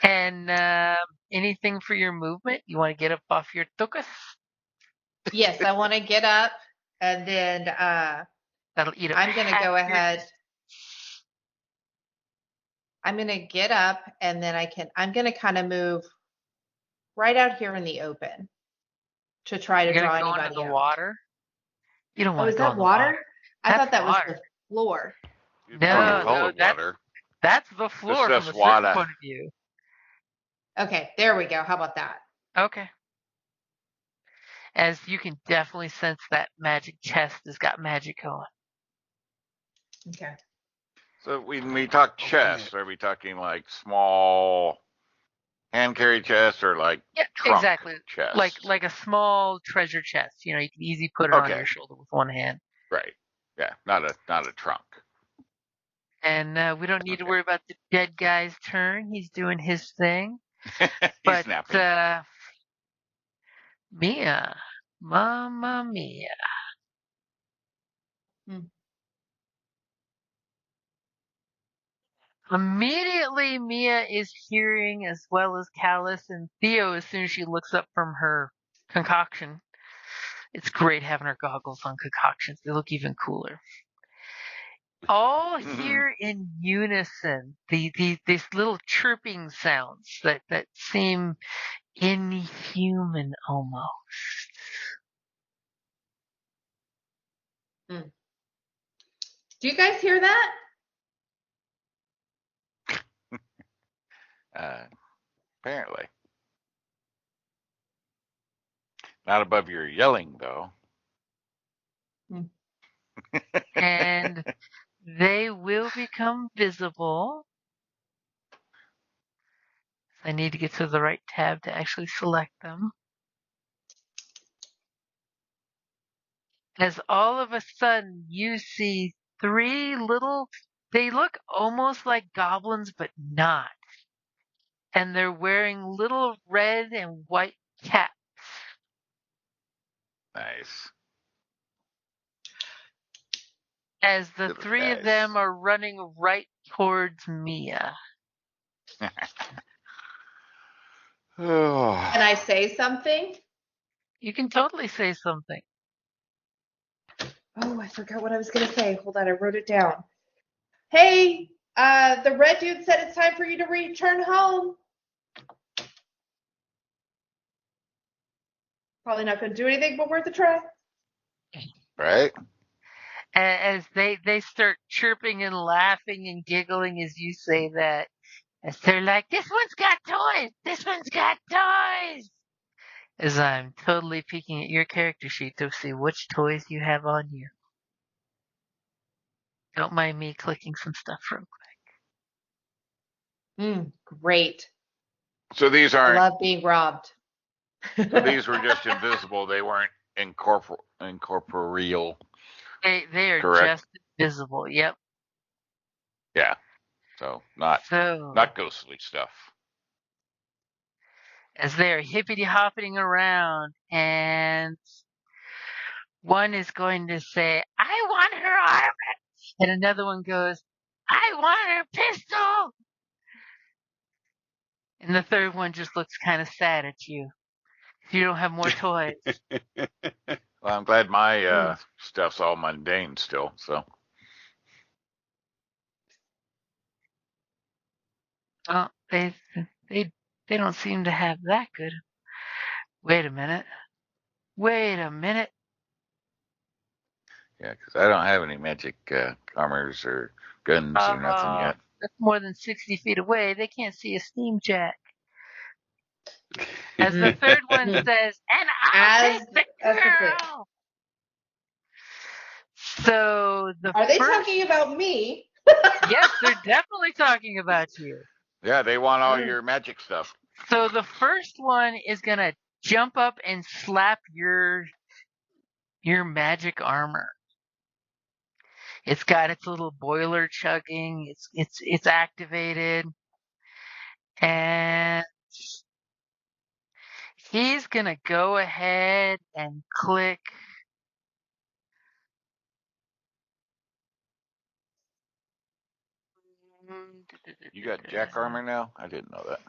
And anything for your movement? You want to get up off your tuchus?
Yes, I want to get up and then
that'll eat up.
I'm going to go ahead. I'm going to get up and then I'm going to kind of move right out here in the open to try to draw anybody out.
The water? You don't want
to go in the water? I thought that was the floor.
No, that's the floor from a certain point of view.
Okay, there we go. How about that?
Okay. As you can definitely sense that magic chest has got magic going.
Okay.
So when we talk chests, are we talking like small hand carry chests or like trunk
exactly.
chests?
Like a small treasure chest. You can easily put it on your shoulder with one hand.
Right. Yeah. Not a trunk.
And we don't need to worry about the dead guy's turn. He's doing his thing.
He's napping.
Mia, Mamma Mia. Immediately, Mia is hearing as well as Callus and Theo as soon as she looks up from her concoction. It's great having her goggles on concoctions. They look even cooler. All hear in unison these little chirping sounds that seem inhuman almost.
Do you guys hear that?
Apparently. Not above your yelling, though.
And they will become visible. I need to get to the right tab to actually select them. As all of a sudden you see three little, they look almost like goblins, but not. And they're wearing little red and white caps.
Nice.
As the three of them are running right towards Mia.
Can I say something?
You can totally say something.
Oh, I forgot what I was going to say. Hold on, I wrote it down. Hey, the red dude said it's time for you to return home. Probably not going to do anything but worth a try.
Right?
As they start chirping and laughing and giggling as you say that. As they're like, this one's got toys! This one's got toys! As I'm totally peeking at your character sheet to see which toys you have on you. Don't mind me clicking some stuff real quick.
Great.
So these aren't.
I love being robbed.
So these were just invisible. They weren't incorporeal.
They are
correct?
just invisible. Yep.
Yeah. So not ghostly stuff.
As they're hippity hopping around, and one is going to say, I want her armor. And another one goes, I want her pistol. And the third one just looks kind of sad at you. You don't have more toys.
Well, I'm glad my stuff's all mundane still, so.
Oh, they don't seem to have that good. Wait a minute.
Yeah, because I don't have any magic armors or guns or nothing yet.
That's more than 60 feet away. They can't see a steam jack. As the third one says, and I'll take the girl. So
Are they talking about me?
Yes, they're definitely talking about you.
Yeah, they want all your magic stuff.
So the first one is gonna jump up and slap your magic armor. It's got its little boiler chugging. It's activated, and he's gonna go ahead and click.
You got jack armor now? I didn't know that.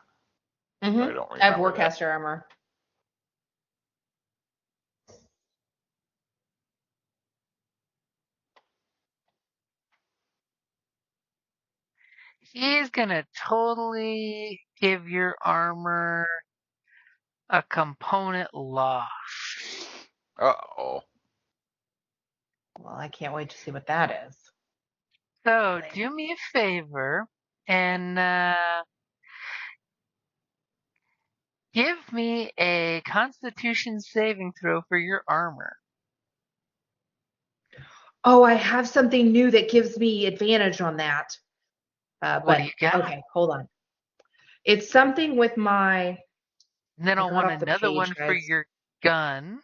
Mm-hmm.
I don't remember.
I have Warcaster armor.
He's gonna totally give your armor a component loss.
Uh-oh.
Well, I can't wait to see what that is.
So do me a favor and give me a Constitution saving throw for your armor.
Oh, I have something new that gives me advantage on that.
What do you got?
Okay, hold on. It's something with my.
And then
I
I'll
got
want
off the
another
page,
one for
guys.
your gun.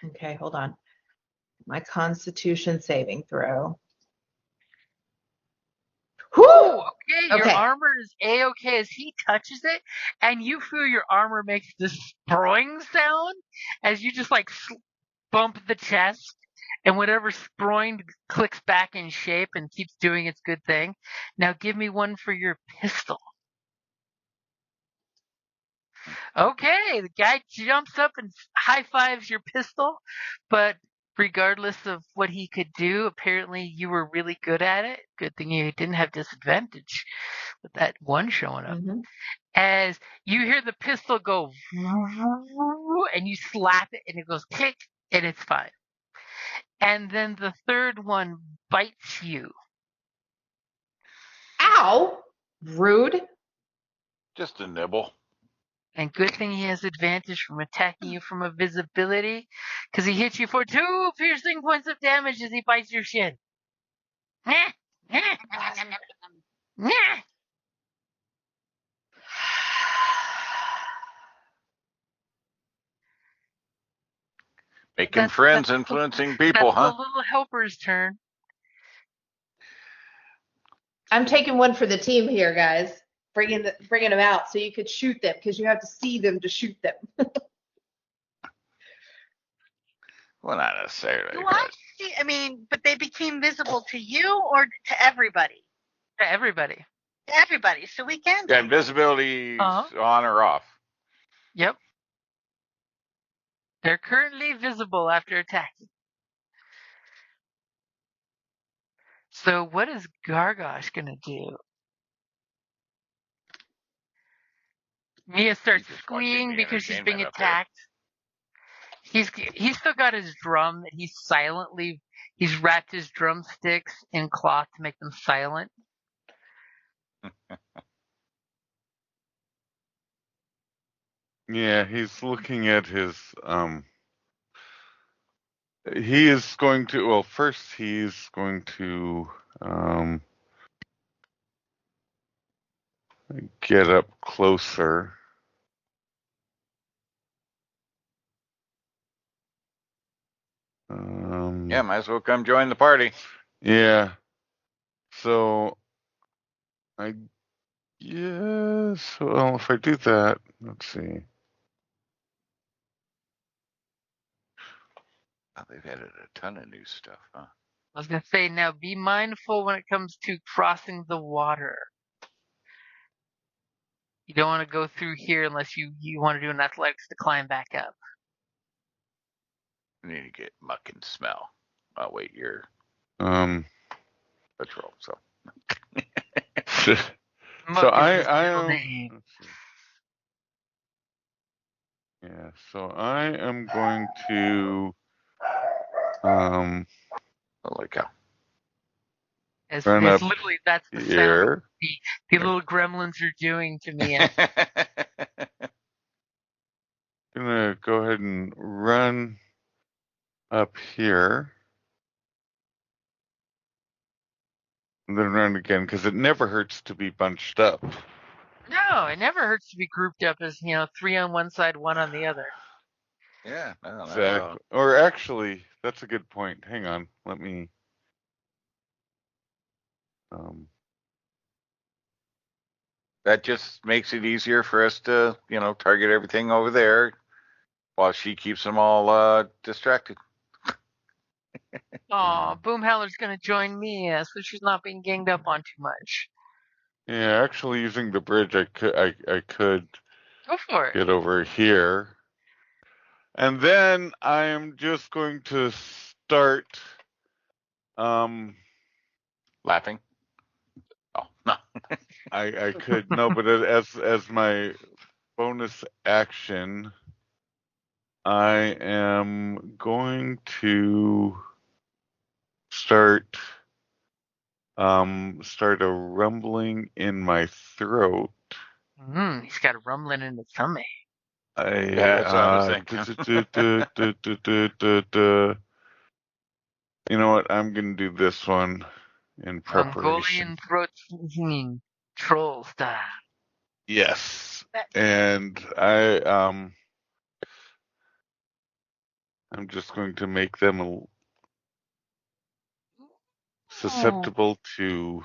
Okay, hold on. My Constitution saving throw. Whew!
Okay, your
Okay.
armor is A-okay as he touches it, and you feel your armor makes this sproing sound as you just like bump the chest, and whatever sproing clicks back in shape and keeps doing its good thing. Now give me one for your pistol. Okay, the guy jumps up and high fives your pistol, but regardless of what he could do, apparently you were really good at it. Good thing you didn't have disadvantage with that one showing up.
Mm-hmm.
As you hear the pistol go, and you slap it, and it goes click, and it's fine. And then the third one bites you.
Ow! Rude.
Just a nibble.
And good thing he has advantage from attacking you from invisibility, because he hits you for 2 piercing points of damage as he bites your shin.
Making friends, influencing people,
That's the
huh?
little helper's turn.
I'm taking one for the team here, guys. Bringing them out so you could shoot them because you have to see them to shoot them.
Well, not necessarily.
Do I see? I mean, but they became visible to you or to everybody?
To everybody.
To everybody. So we can.
Yeah, invisibility on or off.
Yep. They're currently visible after attacking. So what is Gargosh going to do? Mia starts
He's just
squealing
watching the
because she's being
entertainment up there.
attacked. He's still got his drum that he's wrapped his drumsticks in cloth to make them silent.
Yeah, he's looking at his he is going to, well, first he's going to get up closer.
Yeah, might as well come join the party.
Yeah. So I guess, well, if I do that, let's see.
Oh, they've added a ton of new stuff, huh?
I was going to say, now be mindful when it comes to crossing the water. You don't want to go through here unless you want to do an athletics to climb back up.
You need to get muck and smell. Oh, wait, you're patrol, so.
So I
am.
am. Yeah, so I am going to
Holy cow.
run up
Literally, that's the sound
here.
the little gremlins are doing to me.
Gonna go ahead and run up here. And then run again, because it never hurts to be bunched up.
No, it never hurts to be grouped up as, 3 on one side, 1 on the other.
Yeah, no,
Exactly. Or actually, that's a good point. Hang on. Let me.
That just makes it easier for us to, target everything over there while she keeps them all distracted.
Aw, Boomhowler's going to join me, so she's not being ganged up on too much.
Yeah, actually, using the bridge, I could
Go for it.
Get over here. And then I am just going to start
laughing. Oh, no.
I could no, but as my bonus action, I am going to start a rumbling in my throat.
He's got a rumbling in his tummy.
Yeah, that's what I was thinking.
You know what? I'm gonna do this one. in preparation.
Mongolian throat singing troll style.
Yes,
That-
and I'm just going to make them susceptible to.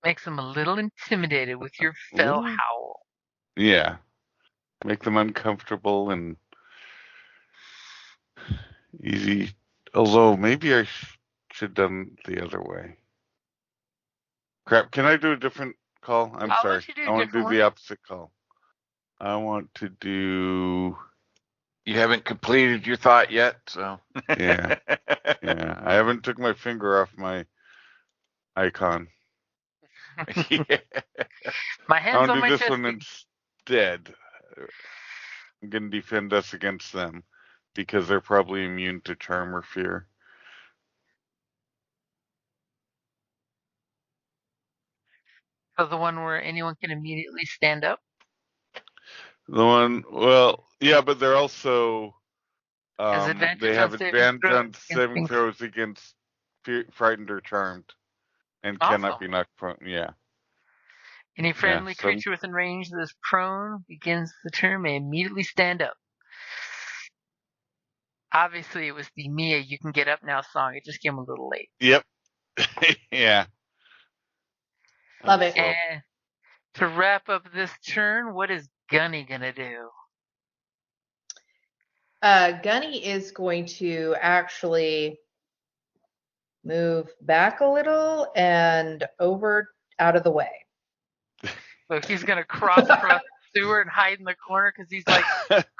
Makes them a little intimidated with your fell
Little?
howl.
Yeah, make them uncomfortable and easy. Although maybe I should have done the other way. Crap! Can I do a different call? I'm
I'll
sorry.
let you do a
I want to
different
do
one.
the opposite call. I want to do.
You haven't completed your thought yet, so.
Yeah. Yeah, I haven't took my finger off my icon.
Yeah.
My
I
hand's
want
on
to
my
do this
chest.
one instead. I'm going to defend us against them because they're probably immune to charm or fear.
So the one where anyone can immediately stand up.
The one, well, yeah, but they're also
Has advantage
they
on
have
saving
advantage
throws
on
against
saving
being
throws against frightened or charmed, and cannot
awesome.
be knocked prone. Yeah,
Any friendly
so-
creature within range that is prone begins the turn may immediately stand up. Obviously, it was the Mia "You Can Get Up Now" song. It just came a little late.
Yep. Yeah.
Love it.
Slow.
And to wrap up this turn, what is Gunny gonna do?
Gunny is going to actually move back a little and over out of the way.
So he's gonna cross across the sewer and hide in the corner because he's like,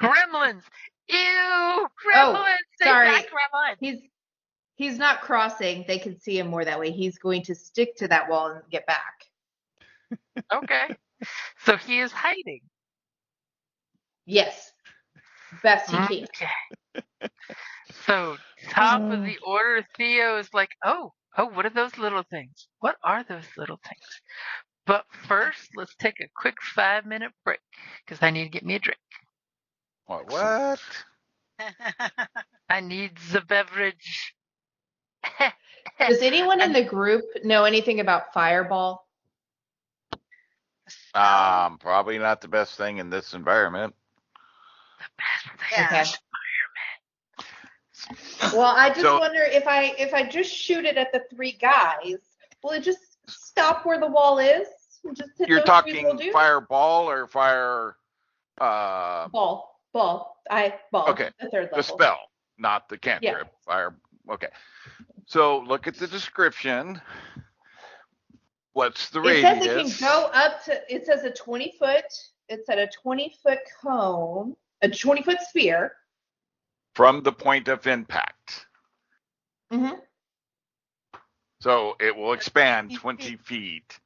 "Gremlins! Ew! Gremlins! They
sorry.
got gremlins!"
He's not crossing. They can see him more that way. He's going to stick to that wall and get back.
Okay. So he is hiding.
Yes. Best he can.
Okay. So top of the order, Theo is like, oh, what are those little things? What are those little things? But first, let's take a quick 5-minute break because I need to get me a drink.
What?
I need the beverage.
Does anyone in the group know anything about Fireball?
Probably not the best thing in this environment.
Yeah.
Okay. Well, I just wonder if I just shoot it at the three guys, will it just stop where the wall is? And just hit
You're
those
talking
will do?
fireball or fire?
Ball. Ball.
Okay.
The third level.
The spell, not the cantrip.
Yeah.
Fire. Okay. So look at the description. What's the
It
radius?
says it can go up to. It says a 20-foot. It's at a 20-foot cone, a 20-foot sphere.
From the point of impact.
Mm-hmm.
So it will expand
20
20 feet.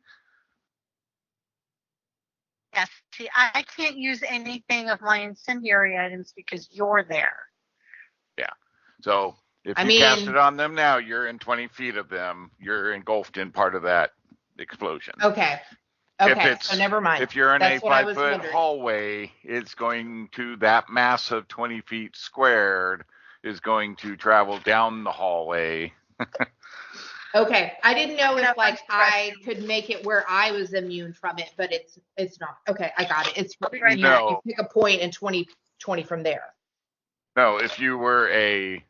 Yes. See, I can't use anything of my incendiary items because you're there.
Yeah. So if you cast it on them now, you're in 20 feet of them. You're engulfed in part of that explosion.
Okay. So never mind.
If you're in
That's
a
what I was
5-foot
wondering.
hallway, it's going to, that mass of 20 feet squared is going to travel down the hallway.
Okay. I didn't know if
Enough
I could make it where I was immune from it, but it's not. Okay, I got it. It's
Right.
you pick a point and 20 from there.
No, if you were a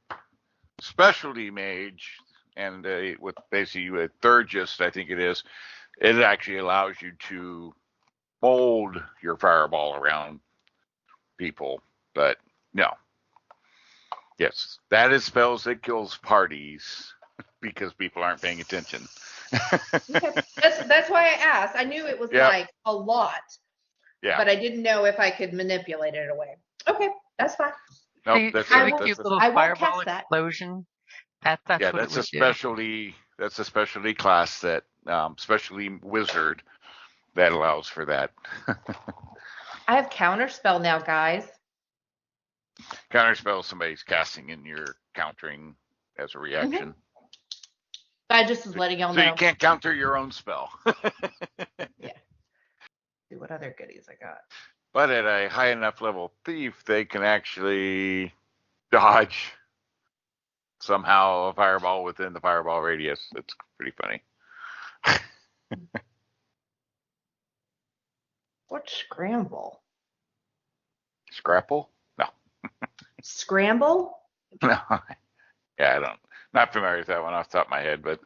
specialty mage and with basically a Thurgist, I think it is, it actually allows you to mold your fireball around people. But no. Yes, that is spells that kills parties because people aren't paying attention.
Okay. That's why I asked. I knew it was like a lot, but I didn't know if I could manipulate it away. Okay, that's fine.
Nope,
See, the cute little
I won't
fireball
cast that.
explosion. That's what
that's
it
a
would
specialty. That's a specialty class that, specialty wizard that allows for that.
I have counterspell now, guys.
Counterspell, somebody's casting and you're countering as a reaction.
I just was letting y'all know.
So you can't counter your own spell.
Yeah. See what other goodies I got.
But at a high enough level thief, they can actually dodge somehow a fireball within the fireball radius. It's pretty funny.
What's scramble?
Scrapple? No.
Scramble?
No. Yeah, I don't. Not familiar with that one off the top of my head, but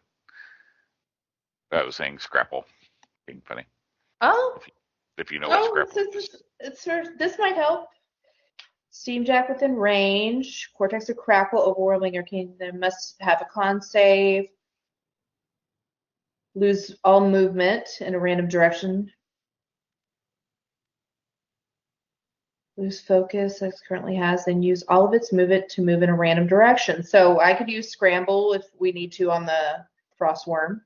I was saying scrapple. Being funny.
Oh.
If you know what scrapple
is. This might help. Steamjack within range. Cortex of Crackle, overwhelming your kingdom, must have a con save. Lose all movement in a random direction. Lose focus as currently has, then use all of its movement to move in a random direction. So I could use Scramble if we need to on the Frostworm.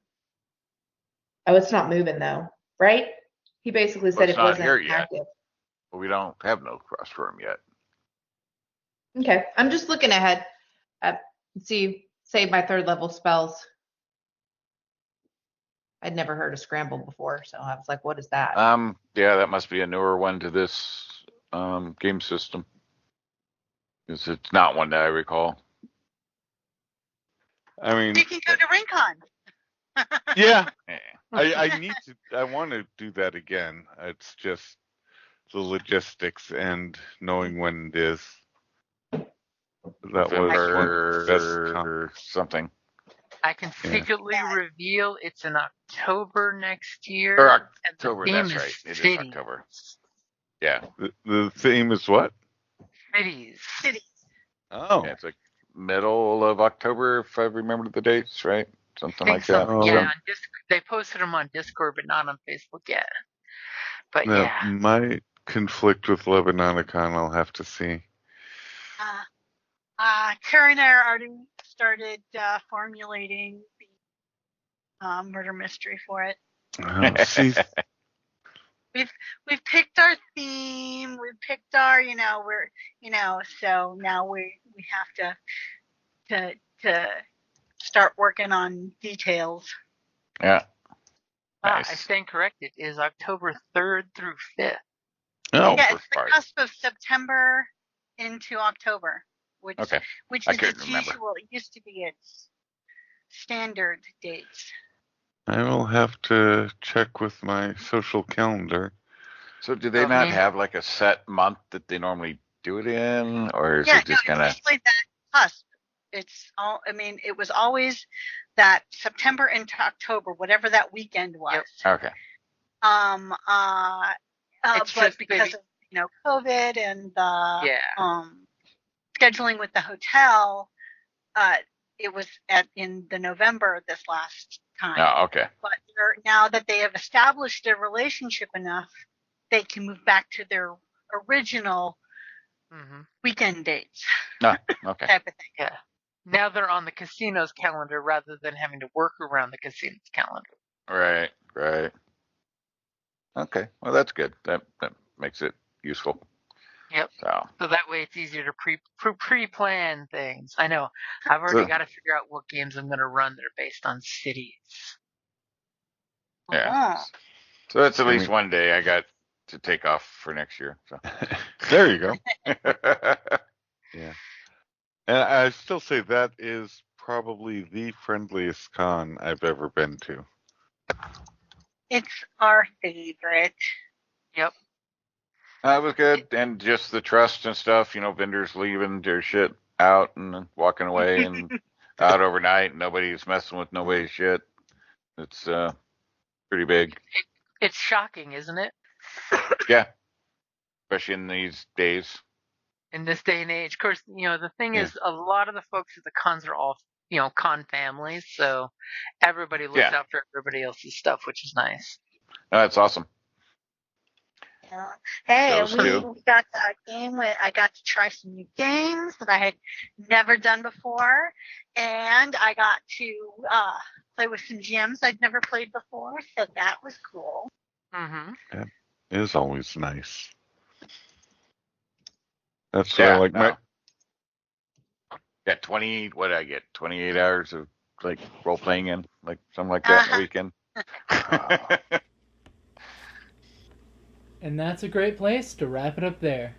Oh, it's not moving though, right? He basically said
it's
it
not
wasn't
here yet.
active.
We don't have no Frostworm yet.
Okay, I'm just looking ahead. Save my 3rd level spells. I'd never heard of Scramble before, so I was like, what is that?
Yeah, that must be a newer one to this game system. Because it's not one that I recall.
I mean,
You can go to RinCon.
yeah, I want to do that again. It's just the logistics and knowing when it is. That was
November
one best
something.
I can secretly reveal it's in October next year.
Or
and
October,
the theme
that's
is
right. It is
cities.
October. Yeah.
The theme is what?
Cities.
Oh.
Yeah, it's like middle of October, if I remember the dates, right? Something like
So.
that.
Oh.
Yeah, on they posted them on Discord, but not on Facebook yet. But
That might conflict with Lebanonicon, I'll have to see.
Carrie and I already started formulating the murder mystery for it.
See,
We've picked our theme. We've picked our, so now we have to start working on details.
Yeah. Nice.
I stand corrected. It is October 3rd through 5th.
Oh,
yeah, it's
first
the
part.
cusp of September into October, which
I
is
couldn't
its
remember.
usual. It used to be its standard dates.
I will have to check with my social calendar.
So do they not have like a set month that they normally do it in, or is it just kind of?
Usually that cusp. It's all. I mean, it was always that September into October, whatever that weekend was.
Yep.
Okay.
But because of COVID and the scheduling with the hotel, it was in the November this last time.
Oh, okay.
But now that they have established their relationship enough, they can move back to their original weekend dates.
No, okay.
Type of thing.
Yeah. Now they're on the casino's calendar rather than having to work around the casino's calendar.
Right. Okay. Well, that's good. That makes it useful.
Yep. So that way it's easier to pre-plan things. I know. I've already got to figure out what games I'm going to run that are based on cities.
Yeah. So that's at least one day I got to take off for next year. So
there you go. Yeah. And I still say that is probably the friendliest con I've ever been to.
It's our favorite.
Yep.
It was good, and just the trust and stuff. Vendors leaving their shit out and walking away and out overnight. Nobody's messing with nobody's shit. It's pretty big.
It's shocking, isn't it?
Yeah, especially in these days.
In this day and age, of course, the thing is, a lot of the folks at the cons are all, con families, so everybody looks out for everybody else's stuff, which is nice.
That's awesome.
Hey, we got a game I got to try some new games that I had never done before, and I got to play with some GMs I'd never played before, so that was cool.
That is always nice. That's what I like.
Yeah, 20. What did I get? 28 hours of like role playing in, like something like that in a weekend.
And that's a great place to wrap it up there.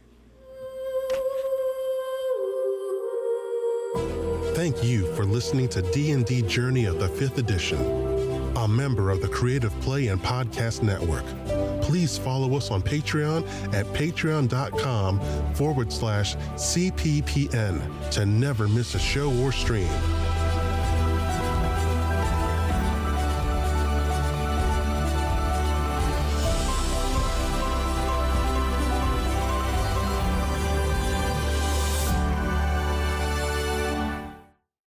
thank you for listening to D&D Journey of the 5th Edition, a member of the Creative Play and Podcast Network. Please follow us on Patreon at patreon.com/CPPN to never miss a show or stream.